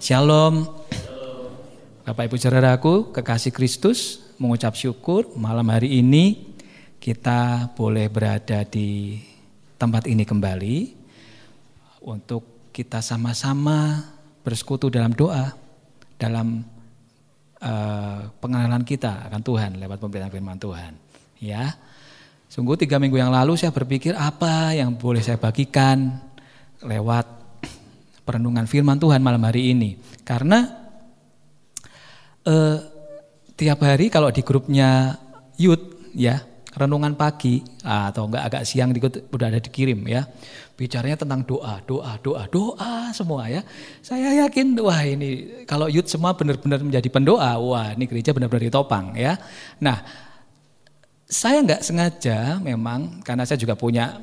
Shalom. Bapak Ibu Saudaraku, kekasih Kristus, mengucap syukur malam hari ini kita boleh berada di tempat ini kembali untuk kita sama-sama bersekutu dalam doa, dalam pengenalan kita akan Tuhan lewat pemberitaan firman Tuhan. Ya, sungguh 3 minggu yang lalu saya berpikir apa yang boleh saya bagikan lewat perenungan firman Tuhan malam hari ini. Karena tiap hari kalau di grupnya youth ya, renungan pagi atau enggak agak siang udah ada dikirim ya. Bicaranya tentang doa semua ya. Saya yakin wah ini kalau youth semua benar-benar menjadi pendoa, wah ini gereja benar-benar ditopang ya. Nah, saya enggak sengaja memang karena saya juga punya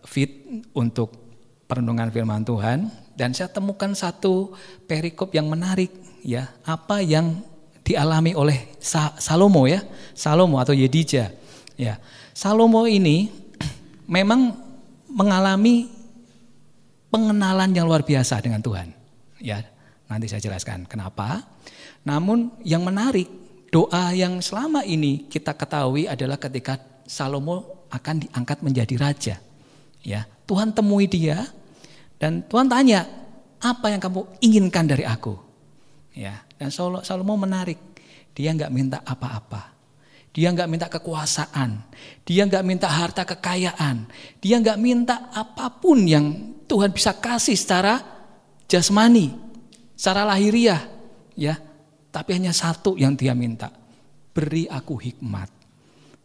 feed untuk perenungan firman Tuhan dan saya temukan satu perikop yang menarik ya, apa yang dialami oleh Salomo ya, Salomo atau Yedija ya. Salomo ini memang mengalami pengenalan yang luar biasa dengan Tuhan ya. Nanti saya jelaskan kenapa. Namun yang menarik, doa yang selama ini kita ketahui adalah ketika Salomo akan diangkat menjadi raja ya. Tuhan temui dia dan Tuhan tanya, apa yang kamu inginkan dari aku? Ya, dan Salomo menarik. Dia enggak minta apa-apa. Dia enggak minta kekuasaan. Dia enggak minta harta kekayaan. Dia enggak minta apapun yang Tuhan bisa kasih secara jasmani, secara lahiriah, ya. Tapi hanya satu yang dia minta, beri aku hikmat.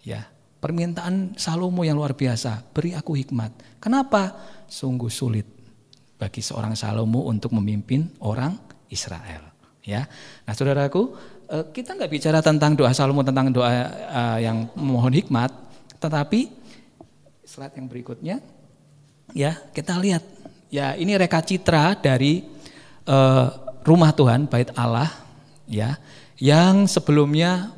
Ya, permintaan Salomo yang luar biasa, beri aku hikmat. Kenapa? Sungguh sulit bagi seorang Salomo untuk memimpin orang Israel. Ya, nah saudaraku, kita nggak bicara tentang doa Salomo tentang doa yang memohon hikmat, tetapi slide yang berikutnya, ya kita lihat, ya ini reka citra dari rumah Tuhan, bait Allah, ya, yang sebelumnya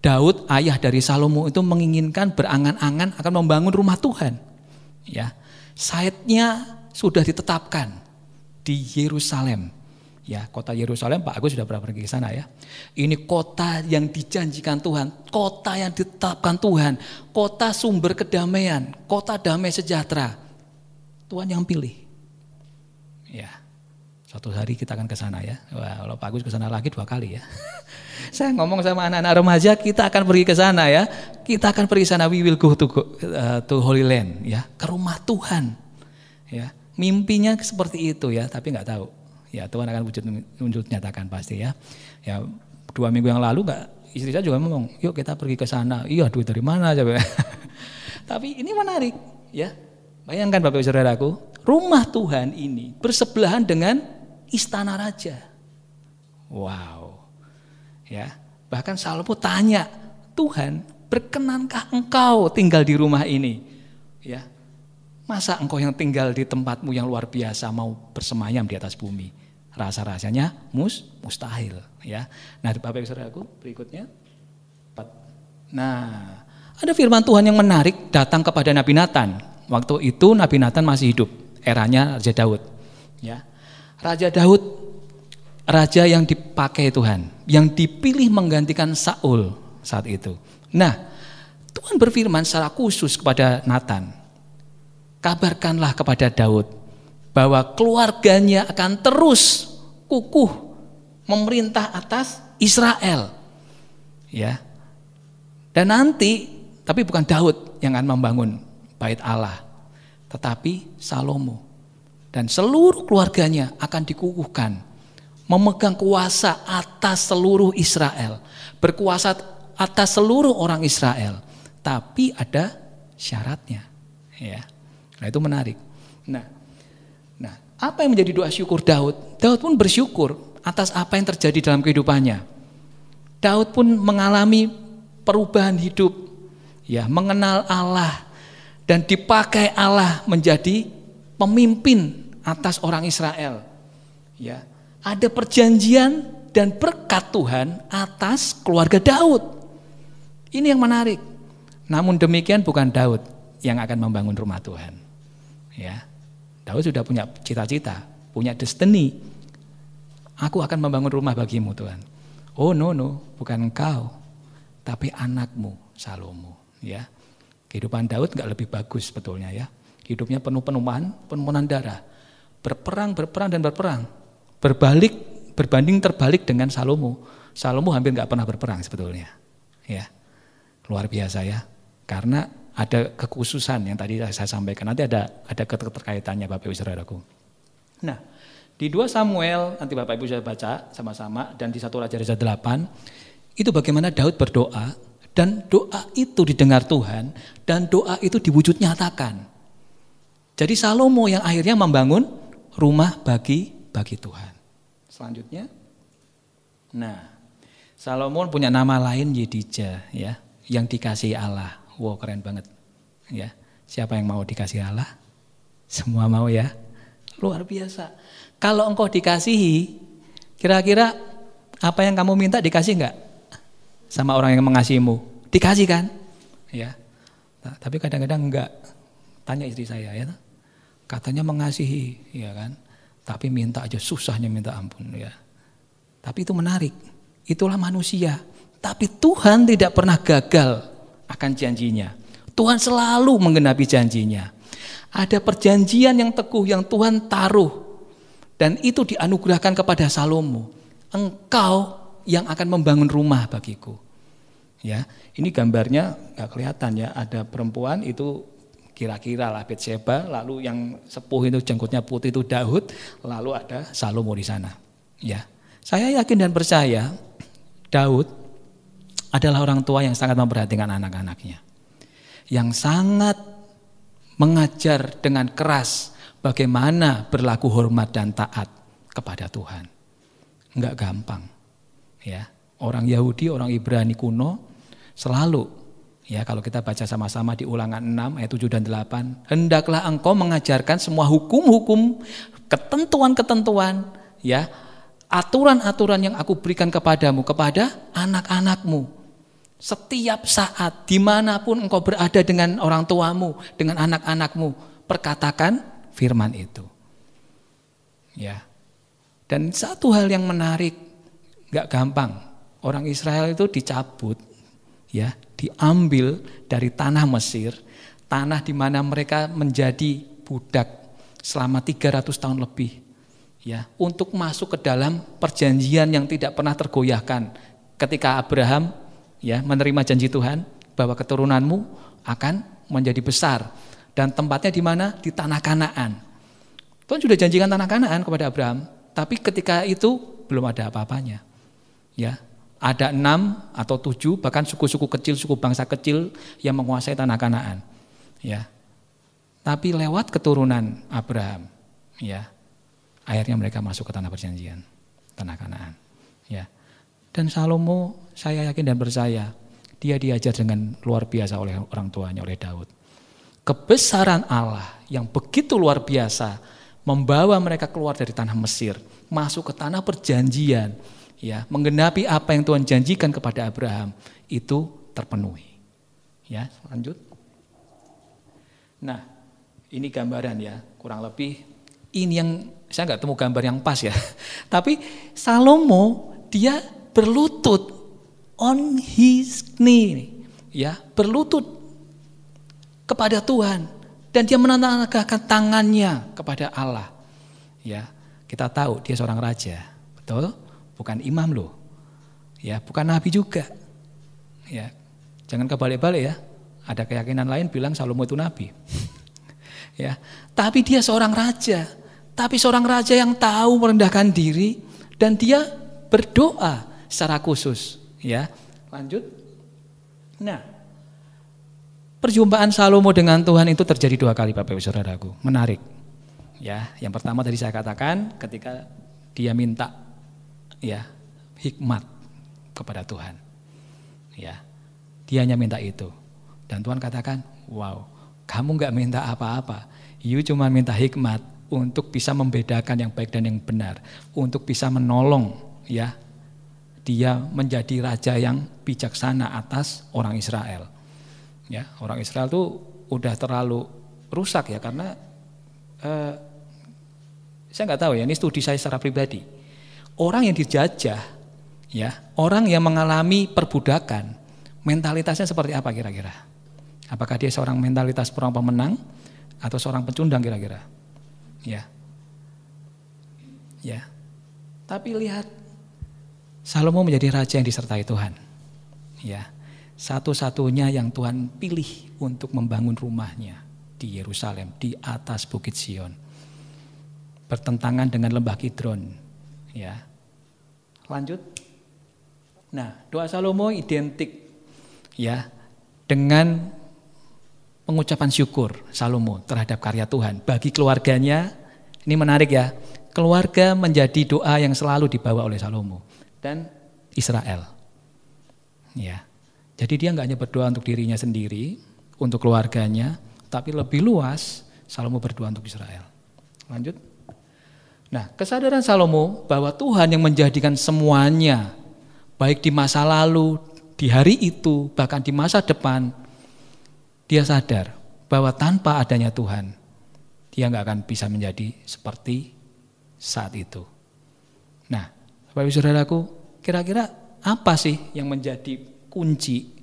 Daud ayah dari Salomo itu menginginkan berangan-angan akan membangun rumah Tuhan, ya, site-nya sudah ditetapkan di Yerusalem. Ya, kota Yerusalem, Pak Agus sudah pernah pergi ke sana ya. Ini kota yang dijanjikan Tuhan, kota yang ditetapkan Tuhan, kota sumber kedamaian, kota damai sejahtera. Tuhan yang pilih. Ya, suatu hari kita akan ke sana ya. Wah, kalau Pak Agus ke sana lagi 2 kali ya. Saya ngomong sama anak-anak remaja, kita akan pergi ke sana ya. Kita akan pergi ke sana, we will go to Holy Land ya, ke rumah Tuhan. Ya, mimpinya seperti itu ya, tapi nggak tahu. Ya Tuhan akan wujud nyatakan pasti ya. Ya 2 minggu yang lalu istri saya juga ngomong, yuk kita pergi ke sana. Iya, duit dari mana coba? Tapi ini menarik ya. Bayangkan Bapak Ibu Saudaraku, rumah Tuhan ini bersebelahan dengan istana raja. Wow. Ya, bahkan Salomo tanya, Tuhan, berkenankah engkau tinggal di rumah ini? Ya. Masa engkau yang tinggal di tempatmu yang luar biasa mau bersemayam di atas bumi? Rasa-rasanya mustahil ya. Nah, Bapak Ibu Saudaraku, berikutnya. Nah, ada firman Tuhan yang menarik datang kepada Nabi Nathan. Waktu itu Nabi Nathan masih hidup, eranya Raja Daud. Ya. Raja Daud, raja yang dipakai Tuhan, yang dipilih menggantikan Saul saat itu. Nah, Tuhan berfirman secara khusus kepada Nathan. Kabarkanlah kepada Daud bahwa keluarganya akan terus kukuh memerintah atas Israel. Ya. Dan nanti, tapi bukan Daud yang akan membangun bait Allah, tetapi Salomo. Dan seluruh keluarganya akan dikukuhkan, memegang kuasa atas seluruh Israel, berkuasa atas seluruh orang Israel. Tapi ada syaratnya. Ya. Nah itu menarik. Nah, apa yang menjadi doa syukur Daud? Daud pun bersyukur atas apa yang terjadi dalam kehidupannya. Daud pun mengalami perubahan hidup, ya, mengenal Allah dan dipakai Allah menjadi pemimpin atas orang Israel. Ya, ada perjanjian dan berkat Tuhan atas keluarga Daud. Ini yang menarik. Namun demikian bukan Daud yang akan membangun rumah Tuhan. Ya, Daud sudah punya cita-cita, punya destiny. Aku akan membangun rumah bagimu Tuhan. Oh no, bukan engkau, tapi anakmu Salomo. Ya, kehidupan Daud nggak lebih bagus sebetulnya ya. Hidupnya penuh penuhan darah, berperang dan berperang. Berbanding terbalik dengan Salomo. Salomo hampir nggak pernah berperang sebetulnya. Ya, luar biasa ya. Karena ada kekhususan yang tadi saya sampaikan. Nanti ada keterkaitannya Bapak Ibu Saudaraku. Nah, di 2 Samuel, nanti Bapak Ibu bisa baca sama-sama, dan di 1 Raja-Raja 8, itu bagaimana Daud berdoa, dan doa itu didengar Tuhan, dan doa itu diwujud nyatakan. Jadi Salomo yang akhirnya membangun rumah bagi Tuhan. Selanjutnya, nah, Salomo punya nama lain Yedija, ya, yang dikasihi Allah. Wow, keren banget. Ya, siapa yang mau dikasih Allah? Semua mau ya. Luar biasa. Kalau engkau dikasihi, kira-kira apa yang kamu minta dikasih enggak? Sama orang yang mengasihimu. Dikasih kan? Ya. Nah, tapi kadang-kadang enggak. Tanya istri saya ya. Katanya mengasihi, ya kan? Tapi minta aja susahnya minta ampun ya. Tapi itu menarik. Itulah manusia. Tapi Tuhan tidak pernah gagal akan janjinya. Tuhan selalu menggenapi janjinya. Ada perjanjian yang teguh yang Tuhan taruh. Dan itu dianugerahkan kepada Salomo. Engkau yang akan membangun rumah bagiku. Ya, ini gambarnya nggak kelihatan ya. Ada perempuan itu kira-kira lah Betseba, lalu yang sepuh itu jenggotnya putih itu Daud, lalu ada Salomo di sana. Ya, saya yakin dan percaya Daud adalah orang tua yang sangat memperhatikan anak-anaknya, yang sangat mengajar dengan keras bagaimana berlaku hormat dan taat kepada Tuhan. Enggak gampang. Ya, orang Yahudi, orang Ibrani kuno selalu, ya kalau kita baca sama-sama di Ulangan 6 ayat 7 dan 8, hendaklah engkau mengajarkan semua hukum-hukum, ketentuan-ketentuan, ya, aturan-aturan yang aku berikan kepadamu kepada anak-anakmu. Setiap saat, dimanapun engkau berada dengan orang tuamu, dengan anak-anakmu, perkatakan firman itu. Ya. Dan satu hal yang menarik, gak gampang. Orang Israel itu dicabut, ya, diambil dari tanah Mesir, tanah di mana mereka menjadi budak selama 300 tahun lebih. Ya, untuk masuk ke dalam perjanjian yang tidak pernah tergoyahkan. Ketika Abraham, ya, menerima janji Tuhan bahwa keturunanmu akan menjadi besar, dan tempatnya di mana? Di tanah Kanaan. Tuhan sudah janjikan tanah Kanaan kepada Abraham, tapi ketika itu belum ada apa-apanya. Ya, ada 6 atau 7 bahkan suku-suku kecil, suku bangsa kecil yang menguasai tanah Kanaan. Ya, tapi lewat keturunan Abraham, ya, akhirnya mereka masuk ke tanah perjanjian, tanah Kanaan. Ya. Dan Salomo, saya yakin dan percaya, dia diajar dengan luar biasa oleh orang tuanya, oleh Daud. Kebesaran Allah yang begitu luar biasa membawa mereka keluar dari tanah Mesir, masuk ke tanah perjanjian, ya, menggenapi apa yang Tuhan janjikan kepada Abraham, itu terpenuhi. Ya, lanjut. Nah, ini gambaran ya, kurang lebih ini yang saya nggak temu gambar yang pas ya. Tapi Salomo dia berlutut on his knee, ya, berlutut kepada Tuhan, dan dia menanamkan tangannya kepada Allah. Ya, kita tahu dia seorang raja, betul? Bukan imam loh. Ya, bukan nabi juga. Ya, jangan kebalik-balik ya. Ada keyakinan lain bilang Salomo itu nabi. Ya, tapi dia seorang raja. Tapi seorang raja yang tahu merendahkan diri, dan dia berdoa secara khusus. Ya, lanjut. Nah, perjumpaan Salomo dengan Tuhan itu terjadi 2 kali, Bapak Ibu Saudaraku. Menarik. Ya, yang pertama tadi saya katakan ketika dia minta, ya, hikmat kepada Tuhan. Ya, dia hanya minta itu. Dan Tuhan katakan, wow, kamu gak minta apa-apa. You cuma minta hikmat untuk bisa membedakan yang baik dan yang benar, untuk bisa menolong, ya, dia menjadi raja yang bijaksana atas orang Israel. Ya, orang Israel tuh udah terlalu rusak ya, karena saya nggak tahu ya, ini studi saya secara pribadi. orang yang dijajah, ya, orang yang mengalami perbudakan, mentalitasnya seperti apa kira-kira? Apakah dia seorang mentalitas perang pemenang atau seorang pecundang kira-kira? Ya. Ya. Tapi lihat, Salomo menjadi raja yang disertai Tuhan. Ya. Satu-satunya yang Tuhan pilih untuk membangun rumahnya di Yerusalem, di atas Bukit Sion. Bertentangan dengan lembah Kidron. Ya. Lanjut. Nah, doa Salomo identik ya dengan pengucapan syukur Salomo terhadap karya Tuhan bagi keluarganya. Ini menarik ya. Keluarga menjadi doa yang selalu dibawa oleh Salomo dan Israel. Ya. Jadi dia enggak hanya berdoa untuk dirinya sendiri, untuk keluarganya, tapi lebih luas Salomo berdoa untuk Israel. Lanjut. Nah, kesadaran Salomo bahwa Tuhan yang menjadikan semuanya, baik di masa lalu, di hari itu, bahkan di masa depan, dia sadar bahwa tanpa adanya Tuhan, dia nggak akan bisa menjadi seperti saat itu. Nah, Bapak Ibu Saudaraku, kira-kira apa sih yang menjadi kunci?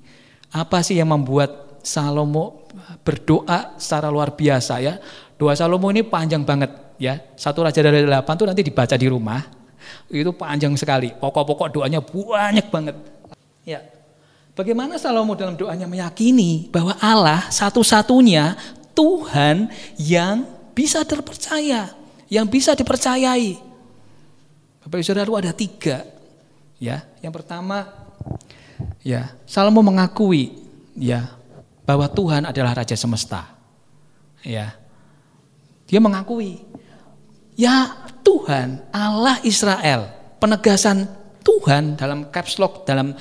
Apa sih yang membuat Salomo berdoa secara luar biasa ya? Doa Salomo ini panjang banget ya. 1 Raja dari 8 itu nanti dibaca di rumah. Itu panjang sekali. Pokok-pokok doanya banyak banget. Ya. Bagaimana Salomo dalam doanya meyakini bahwa Allah satu-satunya Tuhan yang bisa terpercaya, yang bisa dipercayai. Bapak Ibu Saudara, ada 3. Ya, yang pertama ya, Salomo mengakui ya bahwa Tuhan adalah raja semesta. Ya. Dia mengakui ya Tuhan Allah Israel, penegasan Tuhan dalam caps lock, dalam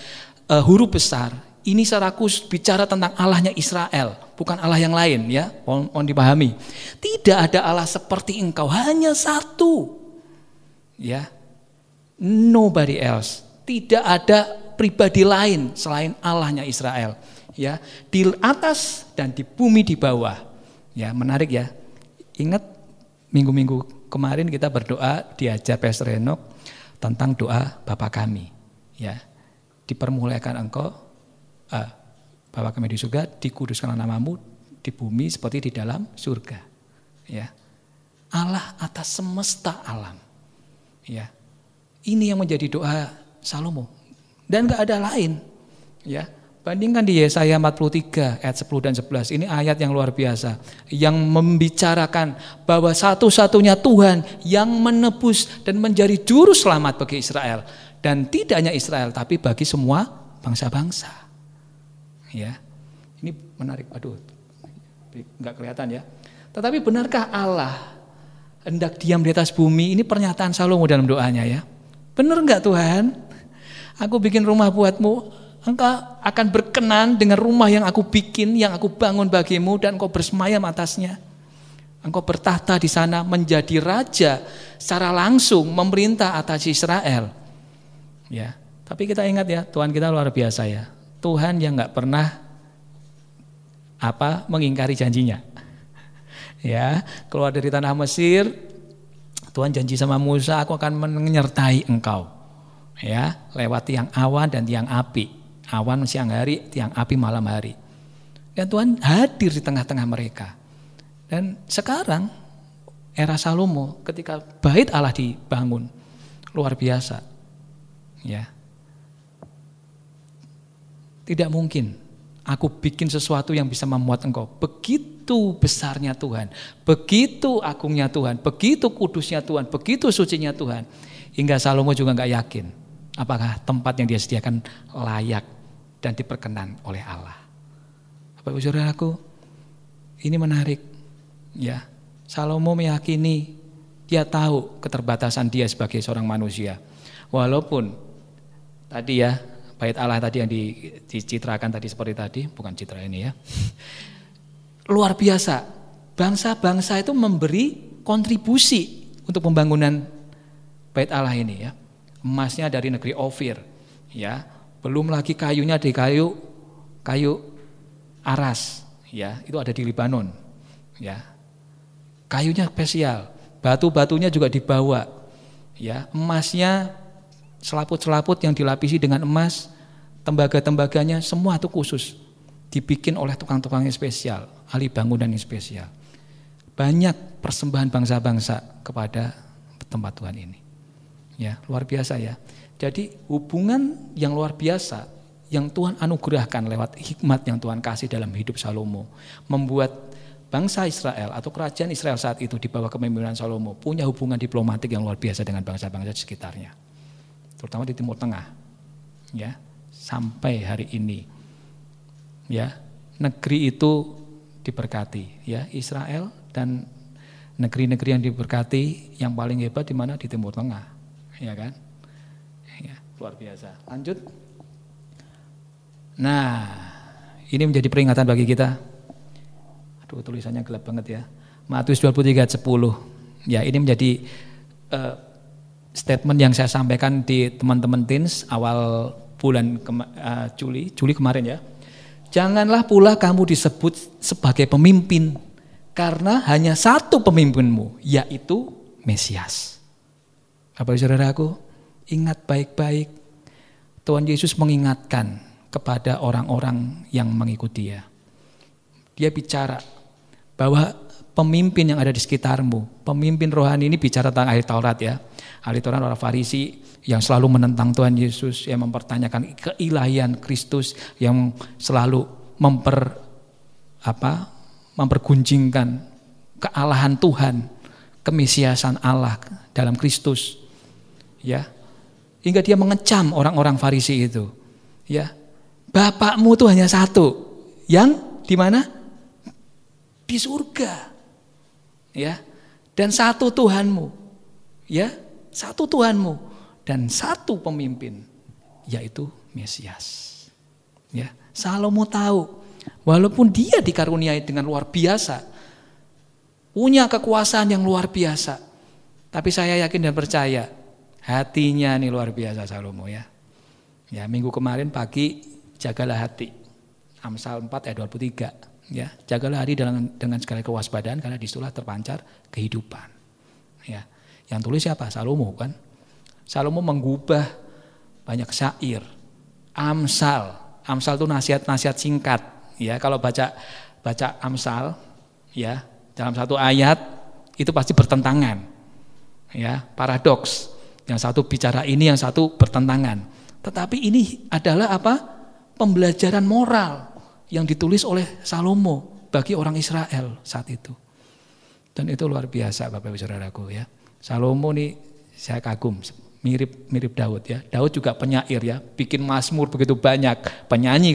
huruf besar. Ini secara khusus bicara tentang Allahnya Israel, bukan Allah yang lain ya. Mohon dipahami. Tidak ada Allah seperti engkau, hanya satu. Ya. Nobody else. Tidak ada pribadi lain selain Allahnya Israel. Ya, di atas dan di bumi di bawah. Ya, menarik ya. Ingat minggu-minggu kemarin kita berdoa diajar Pastor Henok tentang doa Bapa kami. Ya. Dipermuliakan engkau, Bapa kami di surga, dikuduskanlah namamu di bumi seperti di dalam surga. Ya. Allah atas semesta alam. Ya. Ini yang menjadi doa Salomo. Dan gak ada lain. Ya. Bandingkan di Yesaya 43 ayat 10 dan 11. Ini ayat yang luar biasa. Yang membicarakan bahwa satu-satunya Tuhan yang menebus dan menjadi juru selamat bagi Israel. Dan tidak hanya Israel, tapi bagi semua bangsa-bangsa. Ya, ini menarik. Aduh, nggak kelihatan ya. Tetapi benarkah Allah hendak diam di atas bumi? Ini pernyataan Salomo dalam doanya ya. Benar nggak Tuhan? Aku bikin rumah buatmu, engkau akan berkenan dengan rumah yang aku bikin, yang aku bangun bagimu, dan engkau bersemayam atasnya. Engkau bertahta di sana menjadi raja secara langsung memerintah atas Israel. Ya, tapi kita ingat ya, Tuhan kita luar biasa ya. Tuhan yang nggak pernah mengingkari janjinya. Ya, keluar dari tanah Mesir, Tuhan janji sama Musa, aku akan menyertai engkau. Ya, lewat tiang awan dan tiang api. Awan siang hari, tiang api malam hari. Dan Tuhan hadir di tengah-tengah mereka. Dan sekarang era Salomo ketika bait Allah dibangun, luar biasa. Ya. Tidak mungkin aku bikin sesuatu yang bisa memuat engkau. Begitu besarnya Tuhan, begitu agungnya Tuhan, begitu kudusnya Tuhan, begitu sucinya Tuhan. Hingga Salomo juga gak yakin apakah tempat yang dia sediakan layak dan diperkenan oleh Allah. Bapak Ibu Saudaraku, ini menarik. Ya, Salomo meyakini, dia tahu keterbatasan dia sebagai seorang manusia. Walaupun tadi ya, bait Allah tadi yang dicitrakan tadi seperti tadi, bukan citra ini ya. Luar biasa. Bangsa-bangsa itu memberi kontribusi untuk pembangunan bait Allah ini ya. Emasnya dari negeri Ofir, ya. Belum lagi kayunya dari kayu aras, ya. Itu ada di Libanon, ya. Kayunya spesial, batu-batunya juga dibawa, ya. Emasnya selaput-selaput yang dilapisi dengan emas, tembaga-tembaganya semua itu khusus. Dibikin oleh tukang-tukang yang spesial, ahli bangunan yang spesial. Banyak persembahan bangsa-bangsa kepada tempat Tuhan ini. Ya, luar biasa ya. Jadi hubungan yang luar biasa yang Tuhan anugerahkan lewat hikmat yang Tuhan kasih dalam hidup Salomo membuat bangsa Israel atau kerajaan Israel saat itu di bawah kepemimpinan Salomo punya hubungan diplomatik yang luar biasa dengan bangsa-bangsa di sekitarnya, terutama di Timur Tengah. Ya, sampai hari ini, ya negeri itu diberkati, ya Israel dan negeri-negeri yang diberkati yang paling hebat di mana di Timur Tengah, ya kan? Ya, luar biasa. Lanjut. Nah, ini menjadi peringatan bagi kita. Aduh, tulisannya gelap banget ya. Matius 23:10. Ya, ini menjadi statement yang saya sampaikan di teman-teman teens awal bulan Juli kemarin ya. Janganlah pula kamu disebut sebagai pemimpin, karena hanya satu pemimpinmu, yaitu Mesias. Bapak saudaraku, ingat baik-baik, Tuhan Yesus mengingatkan kepada orang-orang yang mengikuti dia. Dia bicara bahwa pemimpin yang ada di sekitarmu, pemimpin rohani ini bicara tentang ahli Taurat ya. Ahli Taurat orang Farisi yang selalu menentang Tuhan Yesus, yang mempertanyakan keilahian Kristus, yang selalu mempergunjingkan kealahan Tuhan, kemesiasan Allah dalam Kristus. Ya. Hingga dia mengecam orang-orang Farisi itu. Ya. Bapakmu itu hanya satu, yang di mana? Di surga. Ya. Dan satu Tuhanmu. Ya, satu Tuhanmu dan satu pemimpin, yaitu Mesias. Ya, Salomo tahu walaupun dia dikaruniai dengan luar biasa, punya kekuasaan yang luar biasa, tapi saya yakin dan percaya hatinya nih luar biasa Salomo ya. Ya, minggu kemarin pagi jagalah hati. Amsal 4 ayat 23 ya. Jagalah hati dengan segala kewaspadaan karena disitulah terpancar kehidupan. Ya. Yang tulis siapa? Salomo kan. Salomo menggubah banyak syair. Amsal itu nasihat-nasihat singkat ya. Kalau baca Amsal ya, dalam satu ayat itu pasti bertentangan. Ya, paradoks. Yang satu bicara ini, yang satu bertentangan. Tetapi ini adalah apa? Pembelajaran moral yang ditulis oleh Salomo bagi orang Israel saat itu. Dan itu luar biasa Bapak Ibu Saudaraku ya. Salomo nih saya kagum, mirip Daud ya. Daud juga penyair ya, bikin mazmur begitu banyak. Penyanyi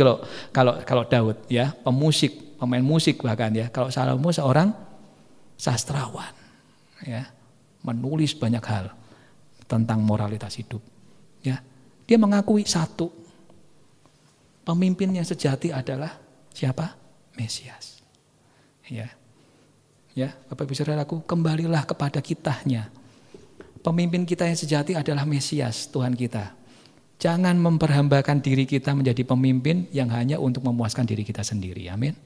kalau Daud ya, pemusik, pemain musik bahkan ya. Kalau Salomo seorang sastrawan ya, menulis banyak hal tentang moralitas hidup ya. Dia mengakui satu, pemimpin yang sejati adalah siapa? Mesias. Ya. Ya, Bapak Ibu Saudaraku, kembalilah kepada kitanya. Pemimpin kita yang sejati adalah Mesias, Tuhan kita. Jangan memperhambakan diri kita menjadi pemimpin yang hanya untuk memuaskan diri kita sendiri. Amin.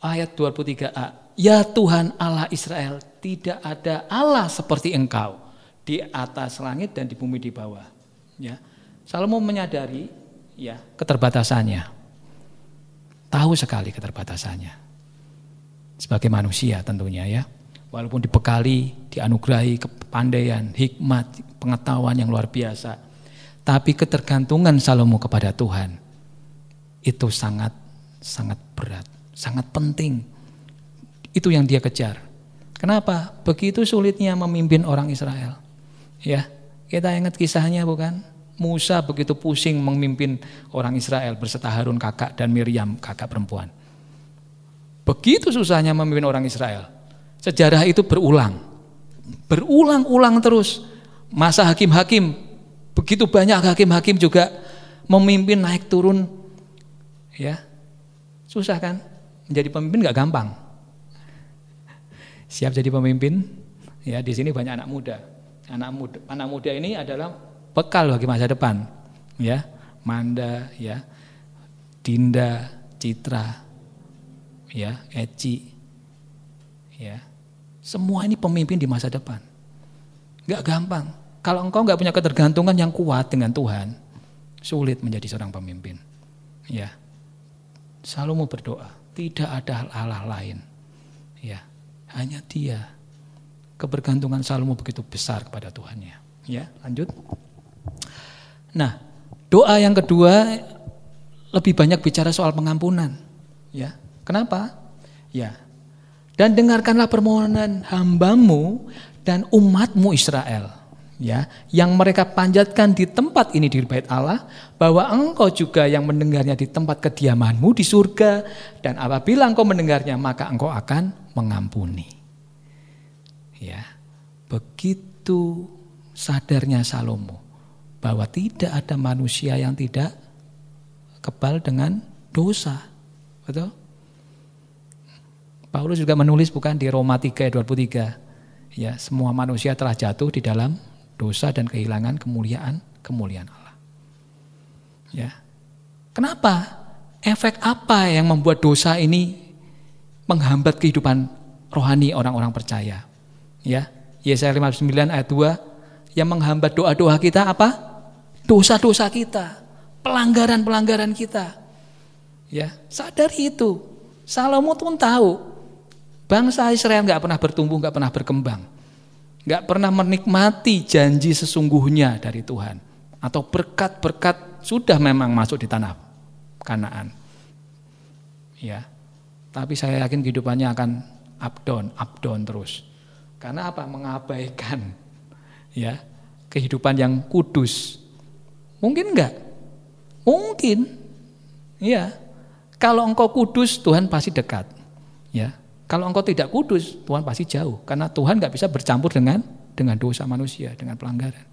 Ayat 23a. Ya Tuhan Allah Israel, tidak ada Allah seperti Engkau di atas langit dan di bumi di bawah. Ya. Salomo menyadari ya keterbatasannya, tahu sekali keterbatasannya sebagai manusia tentunya ya, walaupun dibekali, dianugerahi kepandaian, hikmat, pengetahuan yang luar biasa, tapi ketergantungan Salomo kepada Tuhan itu sangat berat, sangat penting. Itu yang dia kejar. Kenapa? Begitu sulitnya memimpin orang Israel. Ya, kita ingat kisahnya bukan? Musa begitu pusing memimpin orang Israel berserta Harun kakak dan Miriam kakak perempuan. Begitu susahnya memimpin orang Israel. Sejarah itu berulang-ulang terus. Masa hakim-hakim, begitu banyak hakim-hakim juga memimpin naik turun. Ya, susah kan? Menjadi pemimpin gak gampang. Siap jadi pemimpin? Ya, di sini banyak anak muda. Anak muda ini adalah bekal bagi masa depan, ya. Manda, ya, Dinda, Citra, ya, Eci, ya. Semua ini pemimpin di masa depan. Gak gampang. Kalau engkau nggak punya ketergantungan yang kuat dengan Tuhan, sulit menjadi seorang pemimpin. Ya, Salomo berdoa, tidak ada Allah lain. Ya, hanya Dia. Kebergantungan Salomo begitu besar kepada Tuhannya. Ya, lanjut. Nah, doa yang kedua lebih banyak bicara soal pengampunan. Ya, kenapa? Ya, dan dengarkanlah permohonan hambamu dan umatmu Israel. Ya, yang mereka panjatkan di tempat ini di bait Allah, bahwa engkau juga yang mendengarnya di tempat kediamanmu di surga, dan apabila engkau mendengarnya maka engkau akan mengampuni. Ya, begitu sadarnya Salomo bahwa tidak ada manusia yang tidak kebal dengan dosa. Betul? Paulus juga menulis bukan di Roma 3 ayat 23. Ya, semua manusia telah jatuh di dalam dosa dan kehilangan kemuliaan Allah. Ya. Kenapa? Efek apa yang membuat dosa ini menghambat kehidupan rohani orang-orang percaya? Ya, Yesaya 59 ayat 2, yang menghambat doa-doa kita apa? Dosa-dosa kita, pelanggaran-pelanggaran kita. Ya, sadari itu. Salomo pun tahu bangsa Israel nggak pernah bertumbuh, nggak pernah berkembang, nggak pernah menikmati janji sesungguhnya dari Tuhan, atau berkat-berkat sudah memang masuk di tanah Kanaan. Ya, tapi saya yakin kehidupannya akan up down terus. Karena apa? Mengabaikan ya kehidupan yang kudus. Mungkin enggak? Mungkin. Ya. Kalau engkau kudus, Tuhan pasti dekat. Ya. Kalau engkau tidak kudus, Tuhan pasti jauh. Karena Tuhan enggak bisa bercampur dengan dosa manusia, dengan pelanggaran.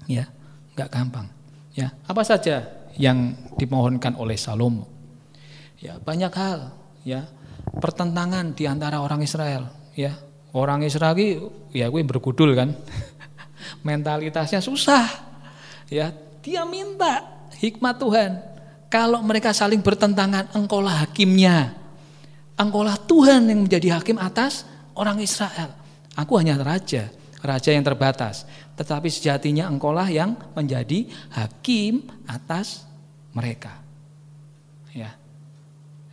Ya, enggak gampang. Ya, apa saja yang dimohonkan oleh Salomo? Ya, banyak hal. Ya, pertentangan di antara orang Israel. Ya. Orang Israel ya gue bergudul kan. Mentalitasnya susah. Ya, dia minta hikmat Tuhan. Kalau mereka saling bertentangan, engkaulah hakimnya. Engkaulah Tuhan yang menjadi hakim atas orang Israel. Aku hanya raja yang terbatas. Tetapi sejatinya engkaulah yang menjadi hakim atas mereka. Ya.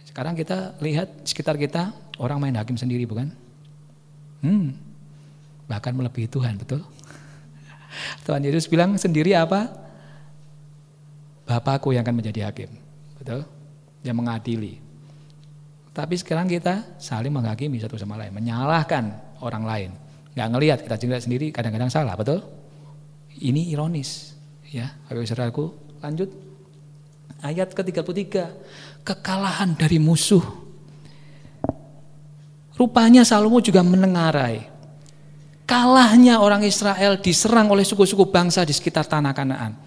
Sekarang kita lihat sekitar kita, orang main hakim sendiri bukan? Bahkan melebihi Tuhan, betul? Tuhan Yesus bilang sendiri apa? Bapakku yang akan menjadi hakim, betul? Yang mengadili. Tapi sekarang kita saling menghakimi satu sama lain, menyalahkan orang lain. Nggak ngelihat, kita juga sendiri kadang-kadang salah, betul? Ini ironis, ya. Bapak Saudaraku, lanjut. Ayat ke-33, kekalahan dari musuh. Rupanya Salomo juga menengarai kalahnya orang Israel diserang oleh suku-suku bangsa di sekitar tanah Kanaan.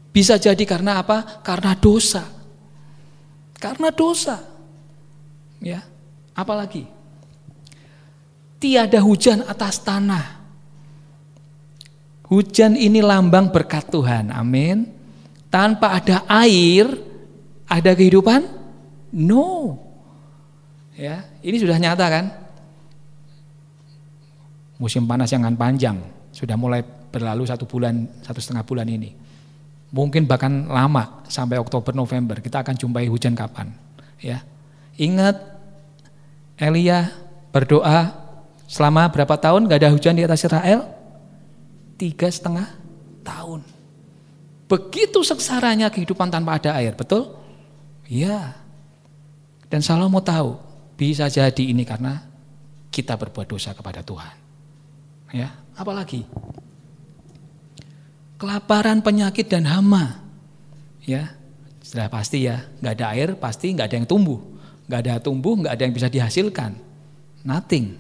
Bisa jadi karena apa? Karena dosa. Karena dosa. Ya, apalagi? Tiada hujan atas tanah. Hujan ini lambang berkat Tuhan. Amin. Tanpa ada air, ada kehidupan? No. Ya, ini sudah nyata kan? Musim panas yang akan panjang sudah mulai berlalu 1 bulan, 1,5 bulan ini. Mungkin bahkan lama sampai Oktober November kita akan jumpai hujan kapan? Ya, ingat Elia berdoa selama berapa tahun gak ada hujan di atas Israel? 3,5 tahun. Begitu sengsaranya kehidupan tanpa ada air, betul? Ya. Dan Salomo tahu bisa jadi ini karena kita berbuat dosa kepada Tuhan. Ya, apalagi? Kelaparan, penyakit dan hama. Ya, sudah pasti ya, nggak ada air pasti nggak ada yang tumbuh, nggak ada tumbuh, nggak ada yang bisa dihasilkan, nothing.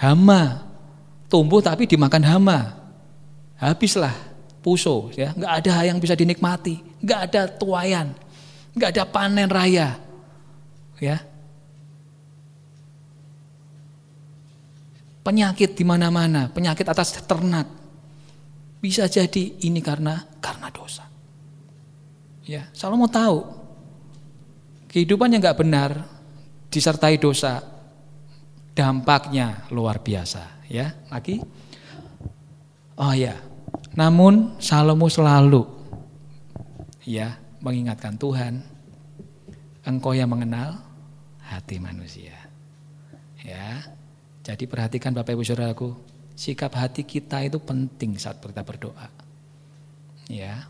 Hama, tumbuh tapi dimakan hama, habislah puso, ya, nggak ada yang bisa dinikmati, nggak ada tuaian, nggak ada panen raya, ya. Penyakit di mana-mana, penyakit atas ternak. Bisa jadi ini karena dosa. Ya, Salomo tahu kehidupan yang enggak benar disertai dosa dampaknya luar biasa, ya. Lagi Oh ya, namun Salomo selalu ya mengingatkan Tuhan, Engkau yang mengenal hati manusia. Ya, jadi perhatikan Bapak Ibu Saudaraku, sikap hati kita itu penting saat kita berdoa. Ya,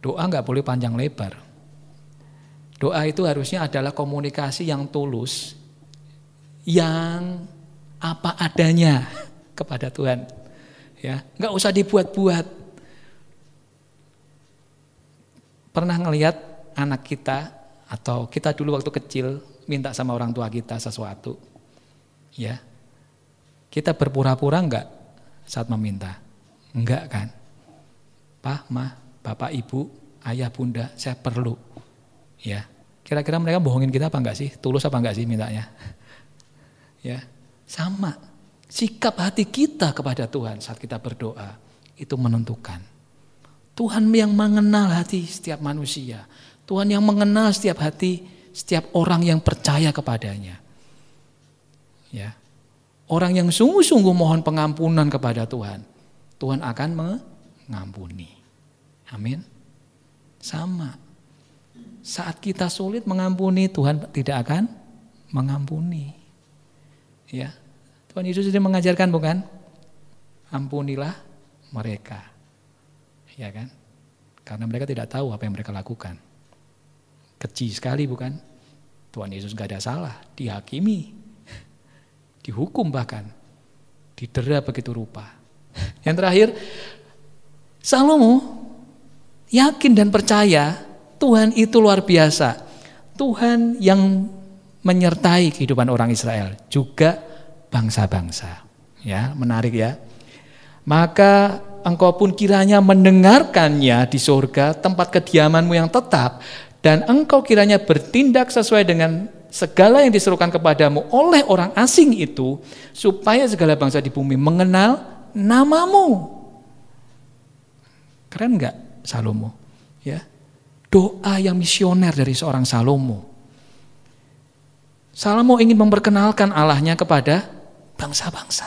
doa nggak boleh panjang lebar. Doa itu harusnya adalah komunikasi yang tulus, yang apa adanya kepada Tuhan. Ya, nggak usah dibuat-buat. Pernah ngelihat anak kita atau kita dulu waktu kecil minta sama orang tua kita sesuatu, ya, kita berpura-pura enggak saat meminta? Enggak kan? Pak, Ma, Bapak, Ibu, Ayah, Bunda, saya perlu. Ya, kira-kira mereka bohongin kita apa enggak sih? Tulus apa enggak sih mintanya? Ya, sama. Sikap hati kita kepada Tuhan saat kita berdoa itu menentukan. Tuhan yang mengenal hati setiap manusia. Tuhan yang mengenal setiap hati setiap orang yang percaya kepadanya. Ya. Orang yang sungguh-sungguh mohon pengampunan kepada Tuhan, Tuhan akan mengampuni. Amin. Sama. Saat kita sulit mengampuni, Tuhan tidak akan mengampuni. Ya. Tuhan Yesus sudah mengajarkan bukan? Ampunilah mereka. Ya kan? Karena mereka tidak tahu apa yang mereka lakukan. Keji sekali bukan? Tuhan Yesus gak ada salah, dihakimi, dihukum bahkan, didera begitu rupa. Yang terakhir, Salomo yakin dan percaya Tuhan itu luar biasa. Tuhan yang menyertai kehidupan orang Israel, juga bangsa-bangsa. Ya, menarik ya. Maka engkau pun kiranya mendengarkannya di surga, tempat kediamanmu yang tetap, dan engkau kiranya bertindak sesuai dengan segala yang diserukan kepadamu oleh orang asing itu, supaya segala bangsa di bumi mengenal namamu. Keren enggak Salomo? Ya. Doa yang misioner dari seorang Salomo. Salomo ingin memperkenalkan Allahnya kepada bangsa-bangsa.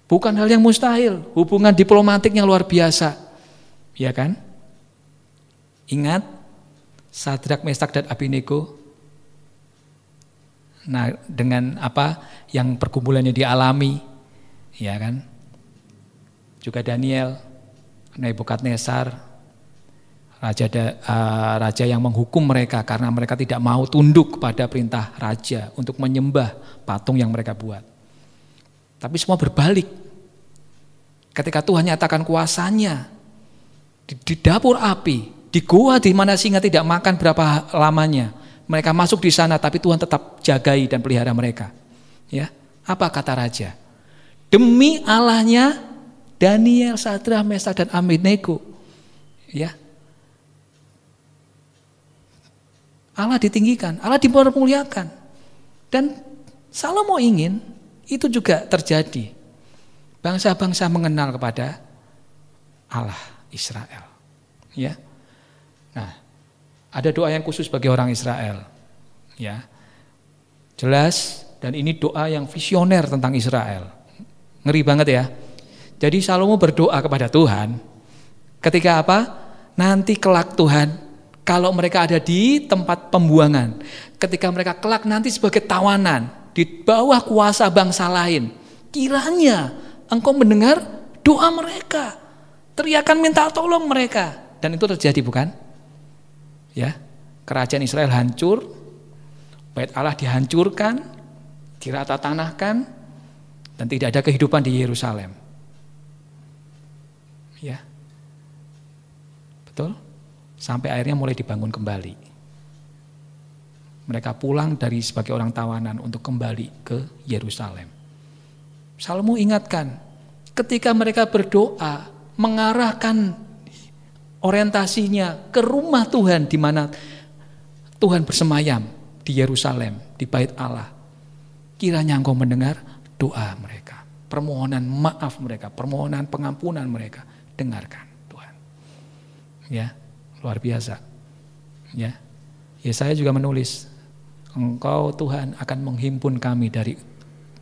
Bukan hal yang mustahil, hubungan diplomatiknya luar biasa. Ya kan? Ingat Sadrak, Mesak dan Abednego. Nah, dengan apa yang pergumulannya dialami, ya kan? Juga Daniel, Nebukadnezar, raja yang menghukum mereka karena mereka tidak mau tunduk pada perintah raja untuk menyembah patung yang mereka buat. Tapi semua berbalik. Ketika Tuhan nyatakan kuasanya di dapur api, di gua di mana singa tidak makan berapa lamanya, mereka masuk di sana tapi Tuhan tetap jagai dan pelihara mereka. Ya, apa kata raja? Demi Allahnya Daniel, Sadrak, Mesak dan Abednego. Ya. Allah ditinggikan, Allah dipermuliakan. Dan Salomo ingin itu juga terjadi. Bangsa-bangsa mengenal kepada Allah Israel. Ya. Nah, ada doa yang khusus bagi orang Israel. Ya. Jelas, dan ini doa yang visioner tentang Israel. Ngeri banget ya. Jadi Salomo berdoa kepada Tuhan. Ketika apa? Nanti kelak Tuhan, kalau mereka ada di tempat pembuangan, ketika mereka kelak nanti sebagai tawanan di bawah kuasa bangsa lain, kiranya Engkau mendengar doa mereka, teriakan minta tolong mereka, dan itu terjadi bukan? Ya, kerajaan Israel hancur, bait Allah dihancurkan, dirata tanahkan, dan tidak ada kehidupan di Yerusalem. Ya, betul. Sampai akhirnya mulai dibangun kembali. Mereka pulang dari sebagai orang tawanan untuk kembali ke Yerusalem. Salomo ingatkan, ketika mereka berdoa, mengarahkan orientasinya ke rumah Tuhan di mana Tuhan bersemayam di Yerusalem, di bait Allah. Kiranya Engkau mendengar doa mereka, permohonan maaf mereka, permohonan pengampunan mereka, dengarkan Tuhan. Ya. Luar biasa. Ya. Ya, saya juga menulis, Engkau Tuhan akan menghimpun kami dari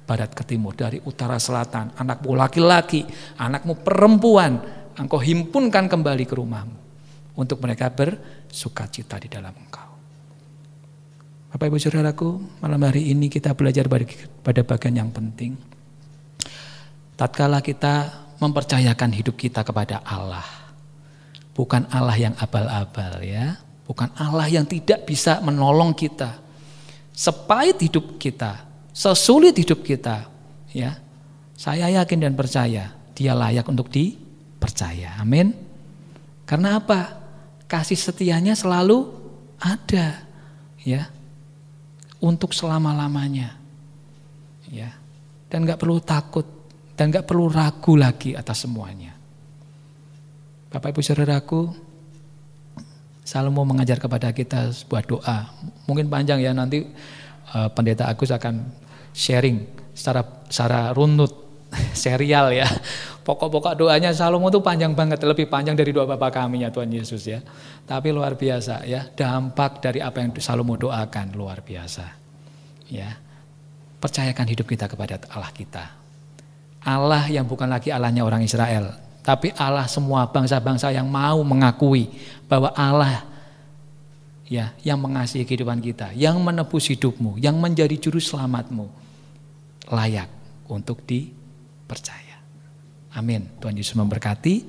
barat ke timur, dari utara selatan, anakmu laki-laki, anakmu perempuan, engkau himpunkan kembali ke rumahmu untuk mereka bersukacita di dalam engkau. Bapak Ibu Saudaraku, malam hari ini kita belajar pada bagian yang penting. Tatkala kita mempercayakan hidup kita kepada Allah, bukan Allah yang abal-abal ya, bukan Allah yang tidak bisa menolong kita. Sepahit hidup kita, sesulit hidup kita, ya, saya yakin dan percaya Dia layak untuk dipercaya. Amin. Karena apa? Kasih setianya selalu ada, ya, untuk selama-lamanya, ya, dan nggak perlu takut dan nggak perlu ragu lagi atas semuanya. Bapak Ibu Saudaraku, Salomo mengajar kepada kita sebuah doa. Mungkin panjang ya, nanti Pendeta Agus akan sharing secara runut, serial ya. Pokok-pokok doanya Salomo itu panjang banget, lebih panjang dari doa Bapa Kami ya Tuhan Yesus ya. Tapi luar biasa ya, dampak dari apa yang Salomo doakan luar biasa. Ya. Percayakan hidup kita kepada Allah kita. Allah yang bukan lagi Allahnya orang Israel, tapi Allah semua bangsa-bangsa yang mau mengakui bahwa Allah ya yang mengasihi kehidupan kita, yang menebus hidupmu, yang menjadi juru selamatmu, layak untuk dipercaya. Amin. Tuhan Yesus memberkati.